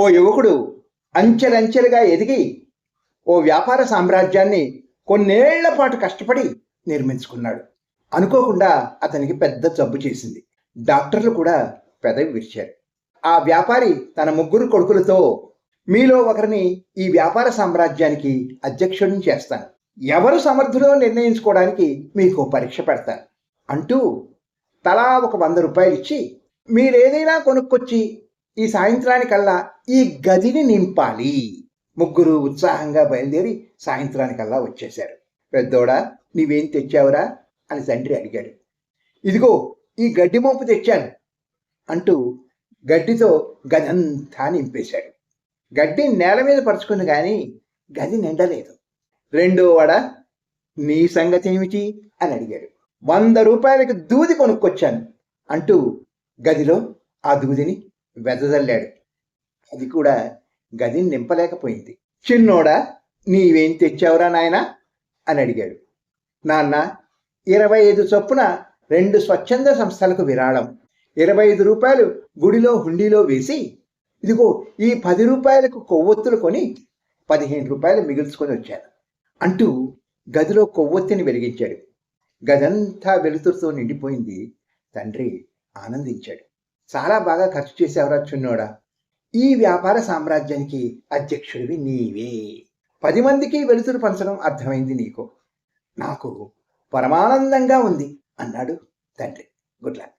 ఓ యువకుడు అంచెలంచెలుగా ఎదిగి ఓ వ్యాపార సామ్రాజ్యాన్ని కొన్నేళ్ల పాటు కష్టపడి నిర్మించుకున్నాడు. అనుకోకుండా అతనికి పెద్ద జబ్బు చేసింది. డాక్టర్లు కూడా పెదవి విరిచారు. ఆ వ్యాపారి తన ముగ్గురు కొడుకులతో, మీలో ఒకరిని ఈ వ్యాపార సామ్రాజ్యానికి అధ్యక్షుడిని చేస్తాను, ఎవరు సమర్థులో నిర్ణయించుకోవడానికి మీకు పరీక్ష పెడతాను అంటూ తలా ఒక 100 రూపాయలు ఇచ్చి, మీరేదైనా కొనుక్కొచ్చి ఈ సాయంత్రానికల్లా ఈ గదిని నింపాలి. ముగ్గురు ఉత్సాహంగా బయలుదేరి సాయంత్రానికల్లా వచ్చేశారు. పెద్దోడా, నీవేం తెచ్చావురా అని తండ్రి అడిగాడు. ఇదిగో ఈ గడ్డి మోపు తెచ్చాను అంటూ గడ్డితో గదంతా నింపేశాడు. గడ్డి నేల మీద పరుచుకుంది కానీ గది నిండలేదు. రెండో వాడ, నీ సంగతి ఏమిటి అని అడిగాడు. 100 రూపాయలకి దూది కొనుక్కొచ్చాను అంటూ గదిలో ఆ దూదిని వెదజల్లాడు. అది కూడా గదిని నింపలేకపోయింది. చిన్నోడా, నీవేం తెచ్చావురా నాయనా అని అడిగాడు. నాన్న, 25 చొప్పున 2 స్వచ్ఛంద సంస్థలకు విరాళం, 25 రూపాయలు గుడిలో హుండీలో వేసి, ఇదిగో ఈ 10 రూపాయలకు కొవ్వొత్తులు కొని 15 రూపాయలు మిగుల్చుకొని వచ్చాను అంటూ గదిలో కొవ్వొత్తిని వెలిగించాడు. గదంతా వెలుతురుతో నిండిపోయింది. తండ్రి ఆనందించాడు. చాలా బాగా ఖర్చు చేశావురా చిన్నోడా, ఈ వ్యాపార సామ్రాజ్యానికి అధ్యక్షుడివి నీవే. 10 మందికి వెలుతురు పంచడం అర్థమైంది నీకు. నాకు పరమానందంగా ఉంది అన్నాడు తండ్రి. Good luck.